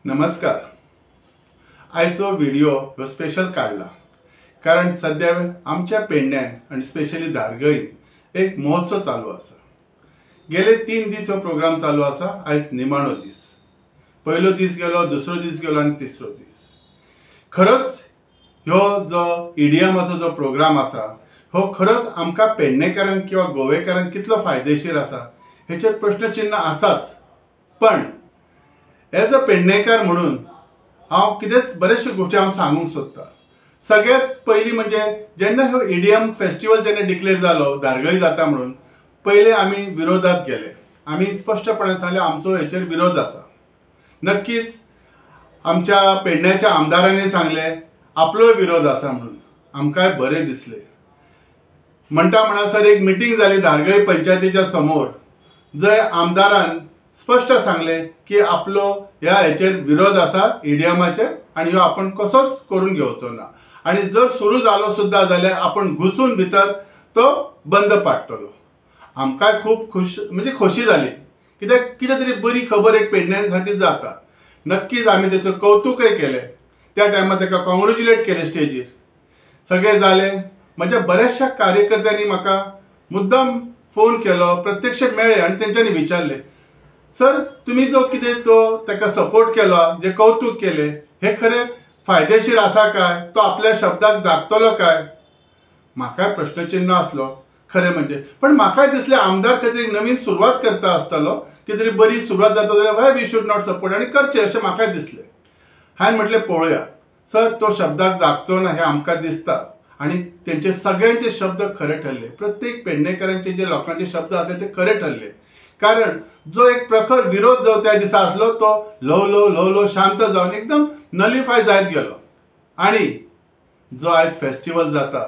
नमस्कार। आयचो व्हिडिओ ह्यो स्पेशल काढला कारण सध्या आमच्या पेडण्यान आणि स्पेशली धारगळी एक महोत्सव चालू आसा। गेले 3 दीस हो प्रोग्राम चालू आसा। आयज निमाणो दीस, पयलो दीस गेलो, दुसरो दीस गेलो आणि तिसरो दीस। खरंच ह्यो जो इडियमाचो जो प्रोग्राम आसा हो खरंच आमकां पेडणेकारांक किंवा गोवेकारांक कितलो फायदेशीर आसा हेचेर प्रश्नचिन्ह आसाच। पण एज अ पेडणेकार म्हणून हांव कितेंच बरेचशे गोष्टी हांव सांगूंक सोदतां। सगळ्यात पयली म्हणजे जेन्ना हो इडियम फेस्टिवल जेन्ना डिक्लेअर जालो धारगळी जाता म्हणून पयले आमी विरोधात गेले। आमी स्पश्टपणान सांगलें आमचो हेचेर विरोध आसा। नक्कीच आमच्या पेडण्याच्या आमदारांनी सांगलें आपलो विरोध आसा म्हणून आमकांय बरें दिसलें। म्हणटा म्हणसर एक मिटींग जाली धारगळी पंचायतीच्या समोर, जंय आमदारान स्पष्ट सांगलें की आपलो ह्या हेचेर विरोध आसा इडियमाचेर आणि ह्यो आपण कसोच करून घेवचो ना आणि जर सुरू जालो सुद्धा जाल्यार आपण घुसून भितर तो बंद पाडटलो। आमकां खूब खोशी जाली, कित्याक कितें तरी बरी खबर एक पेडण्यांसाठी जाता। नक्कीच आमी तेचो कौतुकय केलें, त्या टायमार ताका कॉंग्रेच्युलेट केलें स्टेजीर। सगळें जालें। म्हज्या बऱ्याचशा कार्यकर्त्यांनी म्हाका मुद्दाम फोन केलो, प्रत्यक्ष मेळ्ळे आणि तेंच्यांनी विचारलें, सर तुम्ही जो कितें तो ताका सपोर्ट केलो, जे कौतुक केलें, हे खरें फायदेशीर आसा काय? तो आपल्या शब्दाक जागतलो काय? म्हाकाय प्रश्नचिन्ह आसलो खरें म्हणजे। पण म्हाकाय दिसलें आमदार खंय तरी नवीन सुरवात करता आसतलो, कितें तरी बरी सुरवात जाता जाल्यार why we should not support आनी करचें अशें म्हाकाय दिसलें। हांवें म्हटलें पळोवया सर, तो शब्दाक जागचो ना हें आमकां दिसता आणि तेंचे सगळ्यांचे शब्द खरे ठरले। प्रत्येक पेडणेकारांचे जे लोकांचे शब्द आसले ते खरे ठरले। कारण जो एक प्रखर विरोध जो त्या दिसा आसलो तो ल्हव शांत जावन एकदम नलिफाय जायत गेलो आणि जो आयज फेस्टिवल जाता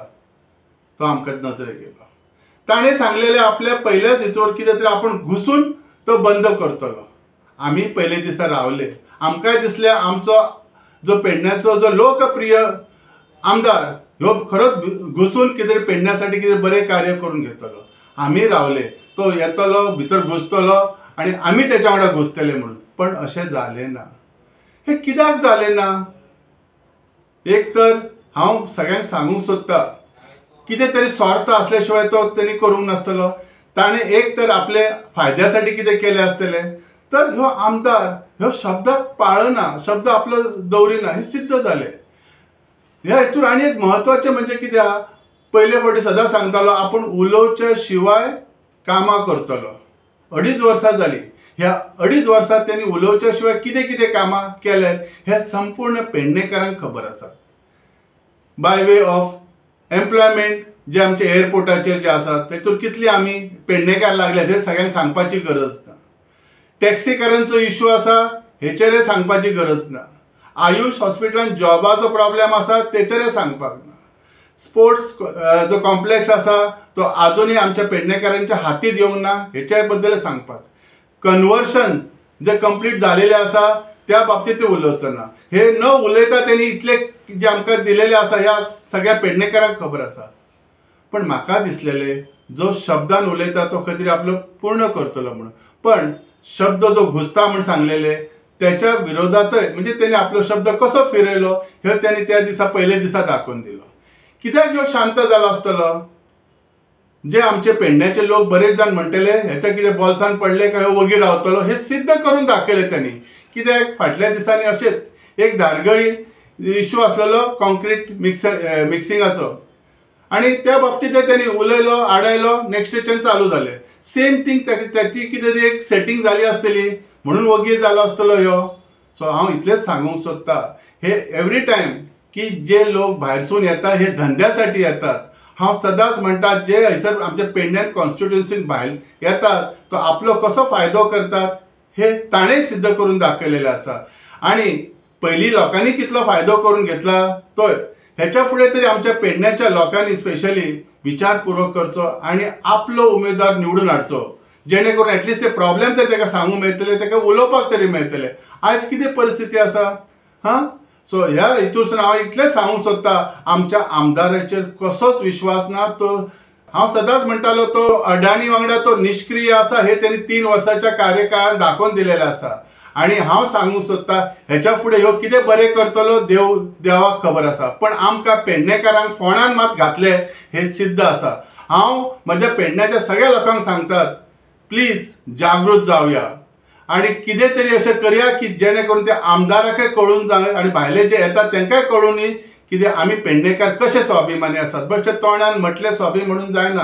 तो आमकां नजरेक येयलो। ताणें सांगलेलें आपल्या पयल्याच हितूर कितें तरी आपण घुसून तो बंद करतलो। आमी पयले दिसा रावले, आमकांय दिसलें आमचो जो पेडण्याचो जो लोकप्रिय आमदार ह्यो खरोच घुसून कितें तरी पेडण्यासाठी कितें बरें कार्य करून घेतलो। आमी रावले, तो येतलो भितर घुसतलो आणि आमी तेच्या वांगडा घुसतले म्हणून। पण अशें जालें ना। हे कित्याक जालें ना? एक तर हांव सगळ्यांक सांगूंक सोदतां, कितें तरी स्वार्थ असल्या शिवाय तो तेणी करूंक नासतलो। ताणें एक तर आपले फायद्यासाठी कितें केलें आसतलें, तर ह्यो आमदार ह्यो शब्दाक पाळना, शब्द आपलो दवरिना हें सिद्ध जालें। ह्या हेतूर आनी एक म्हत्वाचें म्हणजे कित्याक पयले फावटी सदां सांगतालो आपूण उलोवच्या शिवाय कामां करतलो। 2.5 वर्सां जाली। ह्या 2.5 वर्सांत त्यांनी उलोवच्या शिवाय कितें कितें कामां केल्यात हे संपूर्ण पेडणेकारांक खबर आसा। बाय वे ऑफ एम्प्लॉयमेंट जे आमचे एअरपोर्टाचेर जे आसात तेतूर कितली आमी पेडणेकार लागल्यात हे सगळ्यांक सांगपाची गरज ना। टॅक्सीकारांचो इश्यू आसा हेचेरय सांगपाची गरज ना। आयुष हॉस्पिटलांत जॉबाचो प्रॉब्लेम आसा तेचेरय सांगपाक ना। स्पोर्ट्स जो कॉम्प्लेक्स आसा तो अजूनही आमच्या पेडणेकारांच्या हातीत येवंक ना हेच्या बद्दल सांगपाक। कन्वर्शन जे कंप्लीट झालेले आसा त्या बाबतीत उलोवचो ना। हे न उलयता त्यांनी इतले जे आमकां दिलेले आसा ह्या सगळ्या पेडणेकारांक खबर आसा। पण म्हाका दिसलेले जो शब्दान उलयता तो खंय तरी आपलो पूर्ण करतलो म्हणून, पण शब्द जो घुसता म्हणून सांगलेले त्याच्या विरोधातय म्हणजे त्यांनी आपलो शब्द कसो फिरयलो हे त्यांनी त्या दिसा पयले दिसा दाखोवन दिलो। कित्याक ह्यो शांत जालो आसतलो? जे आमचे पेडण्याचे लोक बरेच जाण म्हणटले ह्याच्या कितें बॉल्सान पडले काय ह्यो वगी रावतलो, हे सिद्ध करून दाखयलें त्यांनी। कित्याक फाटल्या दिसांनी अशेंच एक धारगळी इश्यू आसलेलो कॉन्क्रीट मिक्सिंगाचो आणि त्या बाबतीत त्यांनी उलयलो, आडायलो, नेक्स्ट स्टेशन चालू जालें। सेम थिंग त्याची कितें तरी एक सेटिंग जाली आसतली म्हणून वगी जालो आसतलो ह्यो। सो हांव इतलेंच सांगूंक सोदतां, हे एवरी टायम की जे लोक भायरसून येतात हे धंद्यासाठी येतात। हांव सदांच म्हणटा जे हयसर आमच्या पेडण्यान कॉन्स्टिट्युन्सीन भायर येतात तो आपलो कसो फायदो करतात हे ताणें सिद्ध करून दाखयलेलें आसा। आणि पयलीं लोकांनी कितलो फायदो करून घेतला तो हेच्या फुडें तरी आमच्या पेडण्याच्या लोकांनी स्पेशली विचारपूर्वक करचो आणि आपलो उमेदवार निवडून हाडचो, जेणे करून एटलिस्ट ते प्रॉब्लेम तरी ताका सांगूंक मेळटले, ताका उलोवपाक तरी मेळटलें। आयज कितें परिस्थिती आसा हां? सो ह्या हितून हांव इतलें सांगूंक सोदतां, आमच्या आमदाराचेर कसोच विश्वास ना। तो हांव सदांच म्हणटालो तो अडाणी वांगडा तो निष्क्रिय आसा हे त्यांनी 3 वर्साच्या कार्यकाळात दाखोवन दिलेलें आसा आणि हांव सांगूंक सोदता हेच्या फुडें ह्यो कितें बरें करतलो देवाक खबर आसा, पण आमकां पेडणेकारांक फोंडान मात घातले हे सिद्ध आसा. हांव म्हज्या पेडण्याच्या सगळ्या लोकांक सांगतात, प्लीज जागृत जावया आणि कितें तरी अशें करया की जेणे करून त्या आमदाराकय कळून जाय आणि भायले जे येतात तांकांय कळून कितें आमी पेडणेकार कशे स्वाभिमानी आसात. बेश्टे तोंडान म्हटले स्वाभी म्हणून जायना.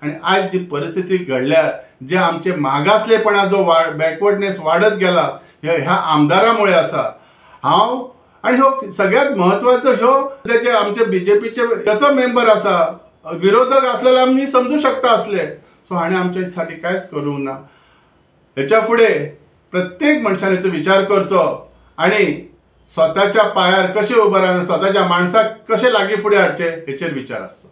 आणि आज जी परिस्थिती घडल्या, जे आमचे मागासलेपणाचो बॅकवर्डनेस वाढत गेला ह्या आमदारामुळे आसा. हांव आणि ह्यो सगळ्यात म्हत्वाचो ह्यो जे आमचे बीजेपीचे त्याचो मेंबर आसा, विरोधक असलेले आम्ही समजू शकता असले. सो हाणे आमच्यासाठी कांयच करूंक ना. हेच्या फुडें प्रत्येक मनशाने विचार करचो आणि स्वताच्या पायार कशें उबे रावन स्वताच्या माणसाक कशें लागीं फुडें हाडचे हेचेर विचार आसचो.